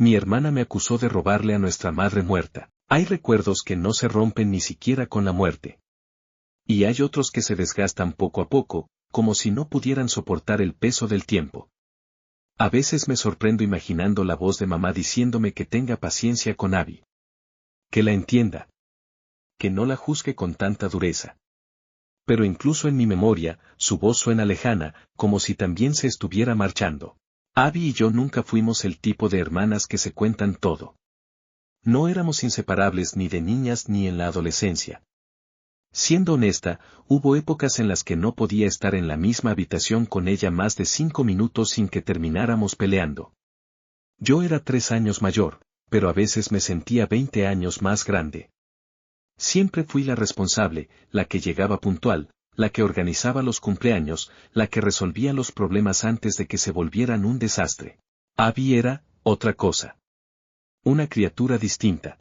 Mi hermana me acusó de robarle a nuestra madre muerta. Hay recuerdos que no se rompen ni siquiera con la muerte. Y hay otros que se desgastan poco a poco, como si no pudieran soportar el peso del tiempo. A veces me sorprendo imaginando la voz de mamá diciéndome que tenga paciencia con Abby. Que la entienda. Que no la juzgue con tanta dureza. Pero incluso en mi memoria, su voz suena lejana, como si también se estuviera marchando. Abby y yo nunca fuimos el tipo de hermanas que se cuentan todo. No éramos inseparables ni de niñas ni en la adolescencia. Siendo honesta, hubo épocas en las que no podía estar en la misma habitación con ella más de 5 minutos sin que termináramos peleando. Yo era 3 años mayor, pero a veces me sentía 20 años más grande. Siempre fui la responsable, la que llegaba puntual, la que organizaba los cumpleaños, la que resolvía los problemas antes de que se volvieran un desastre. Abby era, otra cosa. Una criatura distinta.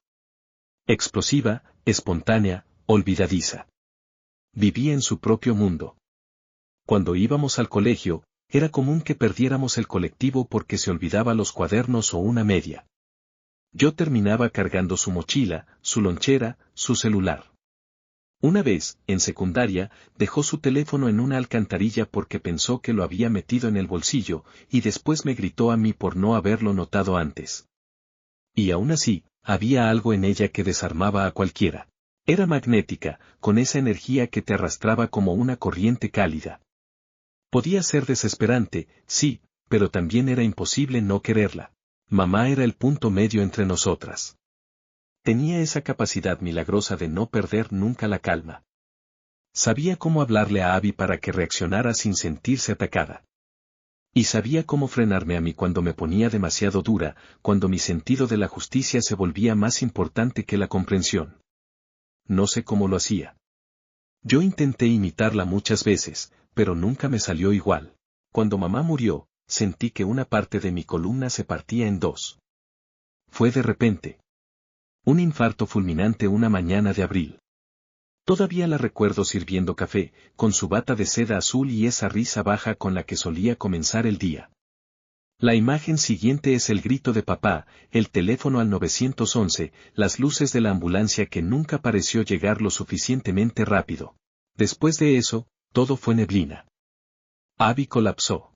Explosiva, espontánea, olvidadiza. Vivía en su propio mundo. Cuando íbamos al colegio, era común que perdiéramos el colectivo porque se olvidaba los cuadernos o una media. Yo terminaba cargando su mochila, su lonchera, su celular. Una vez, en secundaria, dejó su teléfono en una alcantarilla porque pensó que lo había metido en el bolsillo, y después me gritó a mí por no haberlo notado antes. Y aún así, había algo en ella que desarmaba a cualquiera. Era magnética, con esa energía que te arrastraba como una corriente cálida. Podía ser desesperante, sí, pero también era imposible no quererla. Mamá era el punto medio entre nosotras. Tenía esa capacidad milagrosa de no perder nunca la calma. Sabía cómo hablarle a Abby para que reaccionara sin sentirse atacada. Y sabía cómo frenarme a mí cuando me ponía demasiado dura, cuando mi sentido de la justicia se volvía más importante que la comprensión. No sé cómo lo hacía. Yo intenté imitarla muchas veces, pero nunca me salió igual. Cuando mamá murió, sentí que una parte de mi columna se partía en dos. Fue de repente. Un infarto fulminante una mañana de abril. Todavía la recuerdo sirviendo café, con su bata de seda azul y esa risa baja con la que solía comenzar el día. La imagen siguiente es el grito de papá, el teléfono al 911, las luces de la ambulancia que nunca pareció llegar lo suficientemente rápido. Después de eso, todo fue neblina. Abby colapsó.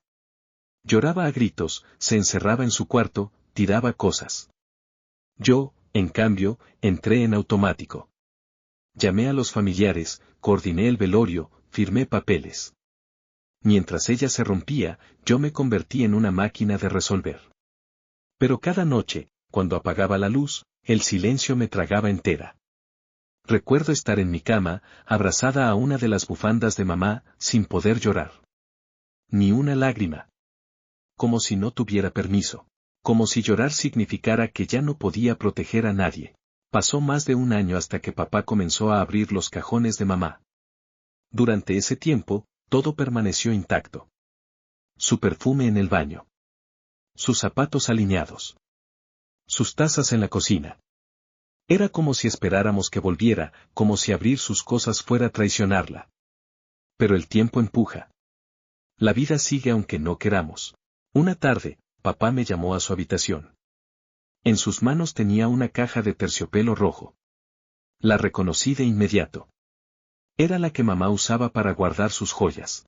Lloraba a gritos, se encerraba en su cuarto, tiraba cosas. Yo, en cambio, entré en automático. Llamé a los familiares, coordiné el velorio, firmé papeles. Mientras ella se rompía, yo me convertí en una máquina de resolver. Pero cada noche, cuando apagaba la luz, el silencio me tragaba entera. Recuerdo estar en mi cama, abrazada a una de las bufandas de mamá, sin poder llorar. Ni una lágrima. Como si no tuviera permiso. Como si llorar significara que ya no podía proteger a nadie. Pasó más de un año hasta que papá comenzó a abrir los cajones de mamá. Durante ese tiempo, todo permaneció intacto. Su perfume en el baño. Sus zapatos alineados. Sus tazas en la cocina. Era como si esperáramos que volviera, como si abrir sus cosas fuera traicionarla. Pero el tiempo empuja. La vida sigue aunque no queramos. Una tarde, papá me llamó a su habitación. En sus manos tenía una caja de terciopelo rojo. La reconocí de inmediato. Era la que mamá usaba para guardar sus joyas.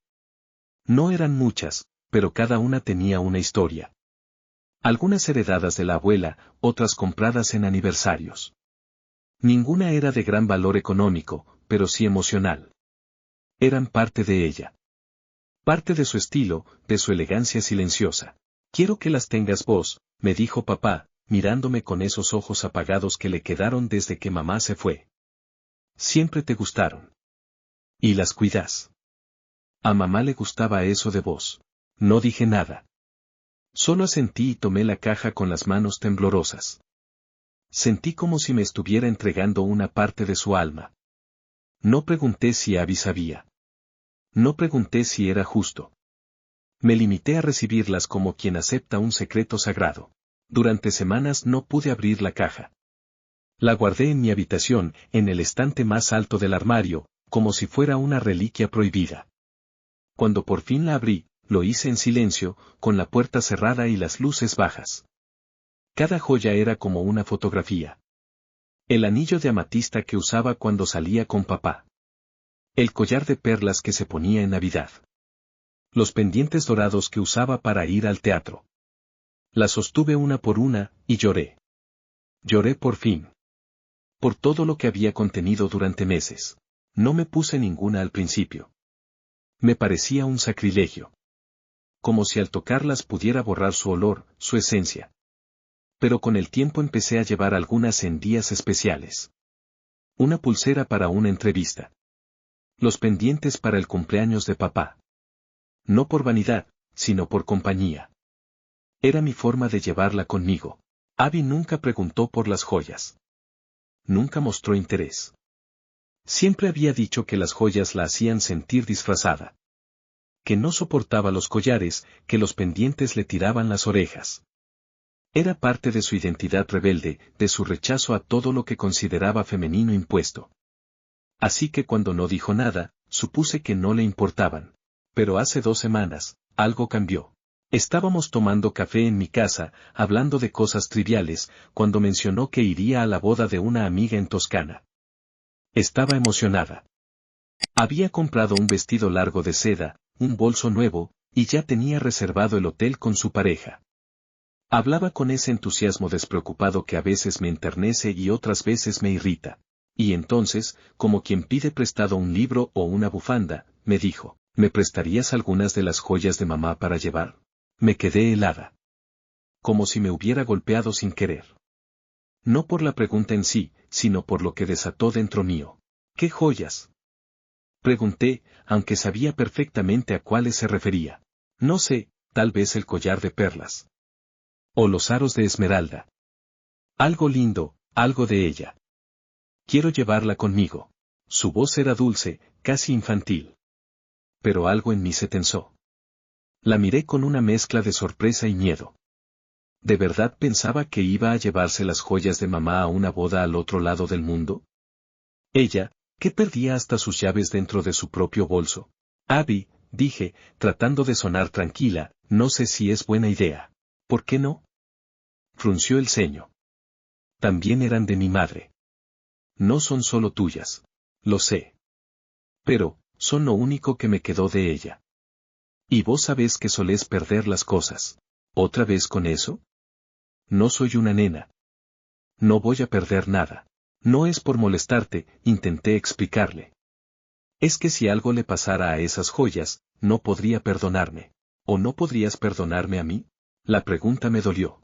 No eran muchas, pero cada una tenía una historia. Algunas heredadas de la abuela, otras compradas en aniversarios. Ninguna era de gran valor económico, pero sí emocional. Eran parte de ella. Parte de su estilo, de su elegancia silenciosa. Quiero que las tengas vos, me dijo papá, mirándome con esos ojos apagados que le quedaron desde que mamá se fue. Siempre te gustaron. Y las cuidas. A mamá le gustaba eso de vos. No dije nada. Solo asentí y tomé la caja con las manos temblorosas. Sentí como si me estuviera entregando una parte de su alma. No pregunté si Abby sabía. No pregunté si era justo. Me limité a recibirlas como quien acepta un secreto sagrado. Durante semanas no pude abrir la caja. La guardé en mi habitación, en el estante más alto del armario, como si fuera una reliquia prohibida. Cuando por fin la abrí, lo hice en silencio, con la puerta cerrada y las luces bajas. Cada joya era como una fotografía. El anillo de amatista que usaba cuando salía con papá. El collar de perlas que se ponía en Navidad. Los pendientes dorados que usaba para ir al teatro. Las sostuve una por una, y lloré. Lloré por fin. Por todo lo que había contenido durante meses. No me puse ninguna al principio. Me parecía un sacrilegio. Como si al tocarlas pudiera borrar su olor, su esencia. Pero con el tiempo empecé a llevar algunas en días especiales. Una pulsera para una entrevista. Los pendientes para el cumpleaños de papá. No por vanidad, sino por compañía. Era mi forma de llevarla conmigo. Abby nunca preguntó por las joyas. Nunca mostró interés. Siempre había dicho que las joyas la hacían sentir disfrazada. Que no soportaba los collares, que los pendientes le tiraban las orejas. Era parte de su identidad rebelde, de su rechazo a todo lo que consideraba femenino impuesto. Así que cuando no dijo nada, supuse que no le importaban. Pero hace 2 semanas, algo cambió. Estábamos tomando café en mi casa, hablando de cosas triviales, cuando mencionó que iría a la boda de una amiga en Toscana. Estaba emocionada. Había comprado un vestido largo de seda, un bolso nuevo, y ya tenía reservado el hotel con su pareja. Hablaba con ese entusiasmo despreocupado que a veces me enternece y otras veces me irrita. Y entonces, como quien pide prestado un libro o una bufanda, me dijo, ¿me prestarías algunas de las joyas de mamá para llevar? Me quedé helada. Como si me hubiera golpeado sin querer. No por la pregunta en sí, sino por lo que desató dentro mío. ¿Qué joyas? Pregunté, aunque sabía perfectamente a cuáles se refería. No sé, tal vez el collar de perlas. O los aros de esmeralda. Algo lindo, algo de ella. Quiero llevarla conmigo. Su voz era dulce, casi infantil. Pero algo en mí se tensó. La miré con una mezcla de sorpresa y miedo. ¿De verdad pensaba que iba a llevarse las joyas de mamá a una boda al otro lado del mundo? Ella, que perdía hasta sus llaves dentro de su propio bolso. Abby, dije, tratando de sonar tranquila, no sé si es buena idea. ¿Por qué no? Frunció el ceño. También eran de mi madre. No son solo tuyas. Lo sé. Pero, son lo único que me quedó de ella. Y vos sabés que solés perder las cosas. ¿Otra vez con eso? No soy una nena. No voy a perder nada. No es por molestarte, intenté explicarle. Es que si algo le pasara a esas joyas, no podría perdonarme. ¿O no podrías perdonarme a mí? La pregunta me dolió.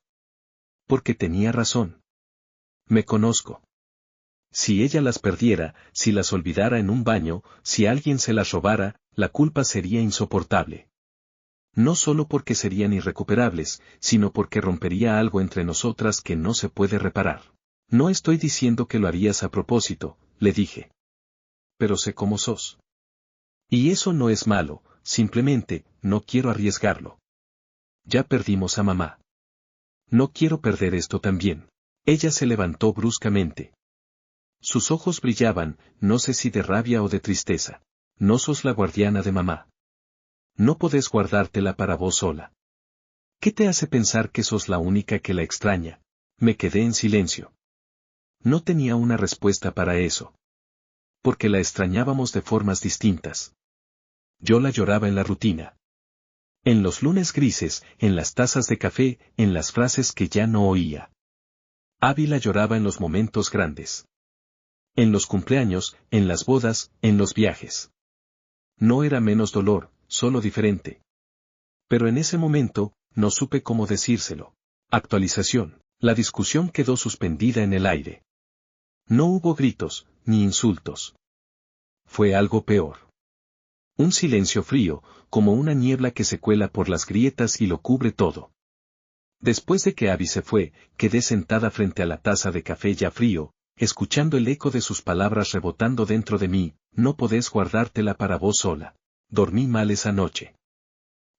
Porque tenía razón. Me conozco. Si ella las perdiera, si las olvidara en un baño, si alguien se las robara, la culpa sería insoportable. No solo porque serían irrecuperables, sino porque rompería algo entre nosotras que no se puede reparar. No estoy diciendo que lo harías a propósito, le dije. Pero sé cómo sos. Y eso no es malo, simplemente, no quiero arriesgarlo. Ya perdimos a mamá. No quiero perder esto también. Ella se levantó bruscamente. Sus ojos brillaban, no sé si de rabia o de tristeza. No sos la guardiana de mamá. No podés guardártela para vos sola. ¿Qué te hace pensar que sos la única que la extraña? Me quedé en silencio. No tenía una respuesta para eso. Porque la extrañábamos de formas distintas. Yo la lloraba en la rutina. En los lunes grises, en las tazas de café, en las frases que ya no oía. Abby la lloraba en los momentos grandes. En los cumpleaños, en las bodas, en los viajes. No era menos dolor, solo diferente. Pero en ese momento, no supe cómo decírselo. Actualización. La discusión quedó suspendida en el aire. No hubo gritos, ni insultos. Fue algo peor. Un silencio frío, como una niebla que se cuela por las grietas y lo cubre todo. Después de que Abby se fue, quedé sentada frente a la taza de café ya frío, escuchando el eco de sus palabras rebotando dentro de mí, no podés guardártela para vos sola. Dormí mal esa noche.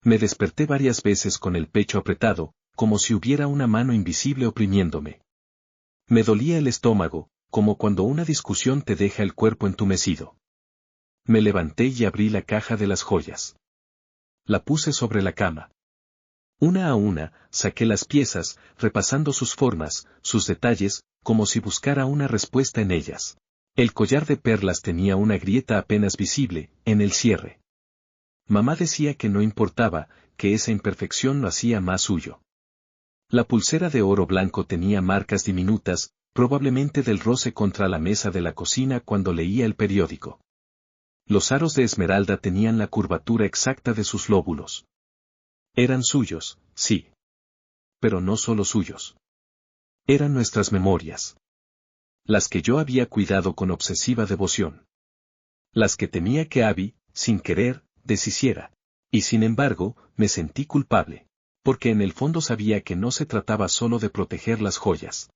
Me desperté varias veces con el pecho apretado, como si hubiera una mano invisible oprimiéndome. Me dolía el estómago, como cuando una discusión te deja el cuerpo entumecido. Me levanté y abrí la caja de las joyas. La puse sobre la cama. Una a una, saqué las piezas, repasando sus formas, sus detalles, como si buscara una respuesta en ellas. El collar de perlas tenía una grieta apenas visible, en el cierre. Mamá decía que no importaba, que esa imperfección lo hacía más suyo. La pulsera de oro blanco tenía marcas diminutas, probablemente del roce contra la mesa de la cocina cuando leía el periódico. Los aros de esmeralda tenían la curvatura exacta de sus lóbulos. Eran suyos, sí. Pero no solo suyos. Eran nuestras memorias. Las que yo había cuidado con obsesiva devoción. Las que temía que Abby, sin querer, deshiciera. Y sin embargo, me sentí culpable. Porque en el fondo sabía que no se trataba solo de proteger las joyas.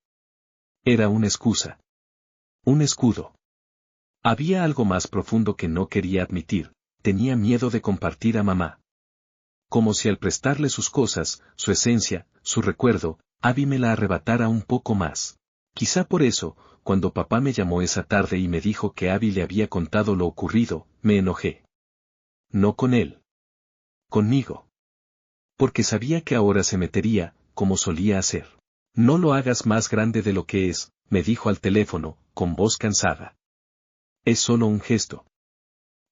Era una excusa. Un escudo. Había algo más profundo que no quería admitir, tenía miedo de compartir a mamá. Como si al prestarle sus cosas, su esencia, su recuerdo, Abby me la arrebatara un poco más. Quizá por eso, cuando papá me llamó esa tarde y me dijo que Abby le había contado lo ocurrido, me enojé. No con él. Conmigo. Porque sabía que ahora se metería, como solía hacer. No lo hagas más grande de lo que es, me dijo al teléfono, con voz cansada. Es solo un gesto.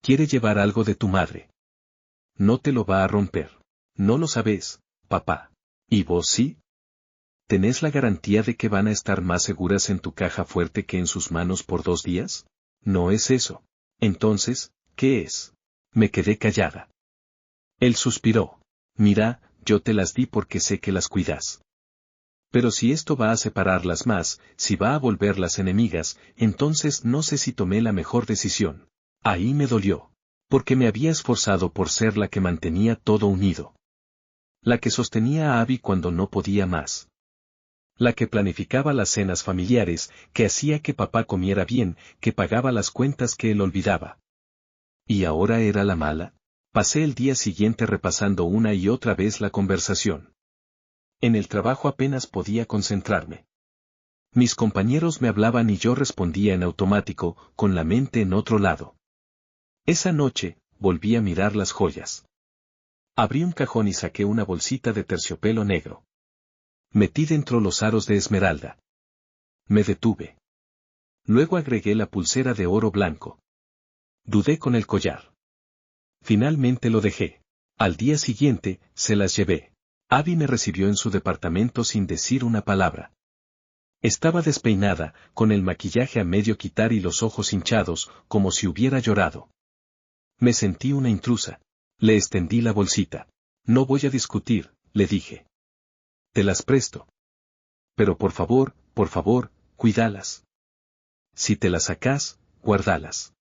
Quiere llevar algo de tu madre. No te lo va a romper. No lo sabes, papá. ¿Y vos sí? ¿Tenés la garantía de que van a estar más seguras en tu caja fuerte que en sus manos por 2 días? No es eso. Entonces, ¿qué es? Me quedé callada. Él suspiró. Mira, yo te las di porque sé que las cuidas. Pero si esto va a separarlas más, si va a volverlas enemigas, entonces no sé si tomé la mejor decisión. Ahí me dolió. Porque me había esforzado por ser la que mantenía todo unido. La que sostenía a Abby cuando no podía más. La que planificaba las cenas familiares, que hacía que papá comiera bien, que pagaba las cuentas que él olvidaba. ¿Y ahora era la mala? Pasé el día siguiente repasando una y otra vez la conversación. En el trabajo apenas podía concentrarme. Mis compañeros me hablaban y yo respondía en automático, con la mente en otro lado. Esa noche, volví a mirar las joyas. Abrí un cajón y saqué una bolsita de terciopelo negro. Metí dentro los aros de esmeralda. Me detuve. Luego agregué la pulsera de oro blanco. Dudé con el collar. Finalmente lo dejé. Al día siguiente, se las llevé. Abby me recibió en su departamento sin decir una palabra. Estaba despeinada, con el maquillaje a medio quitar y los ojos hinchados, como si hubiera llorado. Me sentí una intrusa. Le extendí la bolsita. No voy a discutir, le dije. Te las presto. Pero por favor, cuídalas. Si te las sacás, guárdalas.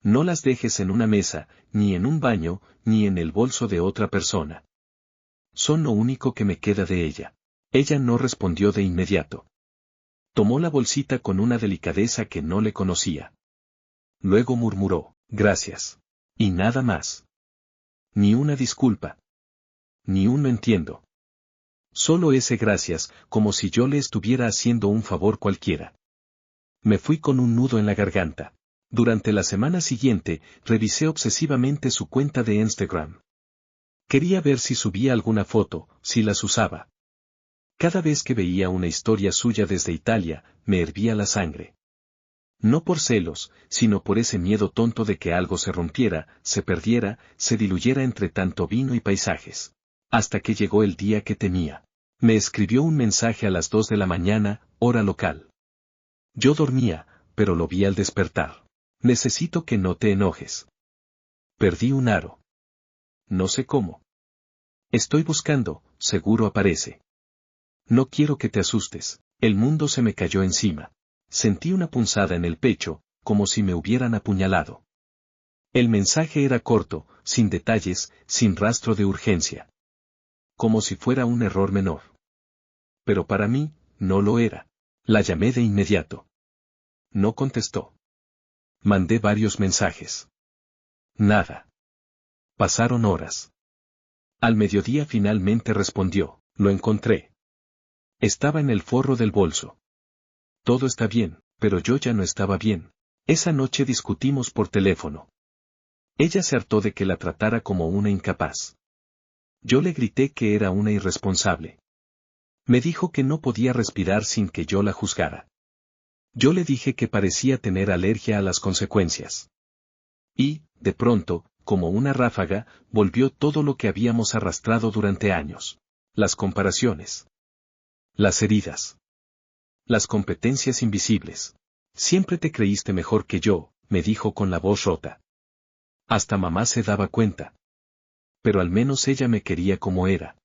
No las dejes en una mesa, ni en un baño, ni en el bolso de otra persona. Son lo único que me queda de ella. Ella no respondió de inmediato. Tomó la bolsita con una delicadeza que no le conocía. Luego murmuró, gracias. Y nada más. Ni una disculpa. Ni un no entiendo. Solo ese gracias, como si yo le estuviera haciendo un favor cualquiera. Me fui con un nudo en la garganta. Durante la semana siguiente, revisé obsesivamente su cuenta de Instagram. Quería ver si subía alguna foto, si las usaba. Cada vez que veía una historia suya desde Italia, me hervía la sangre. No por celos, sino por ese miedo tonto de que algo se rompiera, se perdiera, se diluyera entre tanto vino y paisajes. Hasta que llegó el día que temía. Me escribió un mensaje a las 2 de la mañana, hora local. Yo dormía, pero lo vi al despertar. Necesito que no te enojes. Perdí un aro. No sé cómo. Estoy buscando, seguro aparece. No quiero que te asustes. El mundo se me cayó encima. Sentí una punzada en el pecho, como si me hubieran apuñalado. El mensaje era corto, sin detalles, sin rastro de urgencia. Como si fuera un error menor. Pero para mí, no lo era. La llamé de inmediato. No contestó. Mandé varios mensajes. Nada. Pasaron horas. Al mediodía finalmente respondió, lo encontré. Estaba en el forro del bolso. Todo está bien, pero yo ya no estaba bien. Esa noche discutimos por teléfono. Ella se hartó de que la tratara como una incapaz. Yo le grité que era una irresponsable. Me dijo que no podía respirar sin que yo la juzgara. Yo le dije que parecía tener alergia a las consecuencias. Y, de pronto, como una ráfaga, volvió todo lo que habíamos arrastrado durante años. Las comparaciones. Las heridas. Las competencias invisibles. Siempre te creíste mejor que yo, me dijo con la voz rota. Hasta mamá se daba cuenta. Pero al menos ella me quería como era.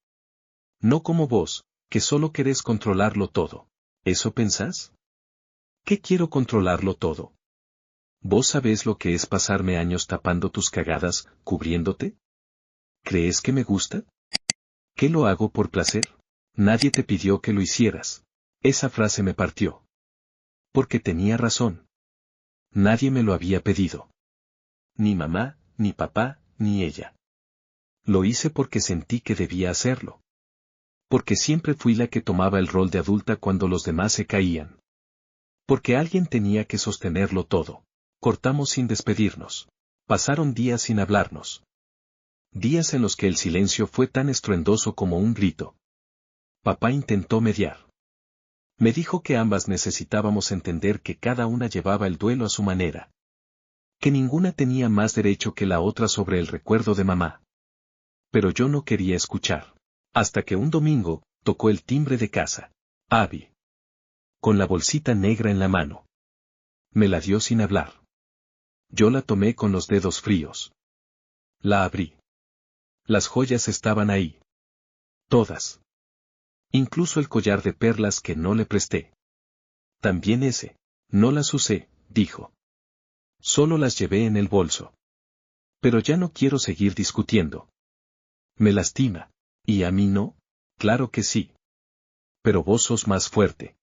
No como vos, que solo querés controlarlo todo. ¿Eso pensás? ¿Qué quiero controlarlo todo? ¿Vos sabés lo que es pasarme años tapando tus cagadas, cubriéndote? ¿Crees que me gusta? ¿Qué lo hago por placer? Nadie te pidió que lo hicieras. Esa frase me partió. Porque tenía razón. Nadie me lo había pedido. Ni mamá, ni papá, ni ella. Lo hice porque sentí que debía hacerlo. Porque siempre fui la que tomaba el rol de adulta cuando los demás se caían. Porque alguien tenía que sostenerlo todo. Cortamos sin despedirnos. Pasaron días sin hablarnos. Días en los que el silencio fue tan estruendoso como un grito. Papá intentó mediar. Me dijo que ambas necesitábamos entender que cada una llevaba el duelo a su manera. Que ninguna tenía más derecho que la otra sobre el recuerdo de mamá. Pero yo no quería escuchar. Hasta que un domingo, tocó el timbre de casa. Abby. Con la bolsita negra en la mano. Me la dio sin hablar. Yo la tomé con los dedos fríos. La abrí. Las joyas estaban ahí. Todas. Incluso el collar de perlas que no le presté. También ese. No las usé, dijo. Solo las llevé en el bolso. Pero ya no quiero seguir discutiendo. Me lastima. ¿Y a mí no? Claro que sí. Pero vos sos más fuerte.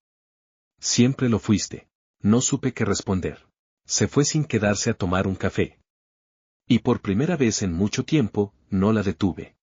Siempre lo fuiste. No supe qué responder. Se fue sin quedarse a tomar un café. Y por primera vez en mucho tiempo, no la detuve.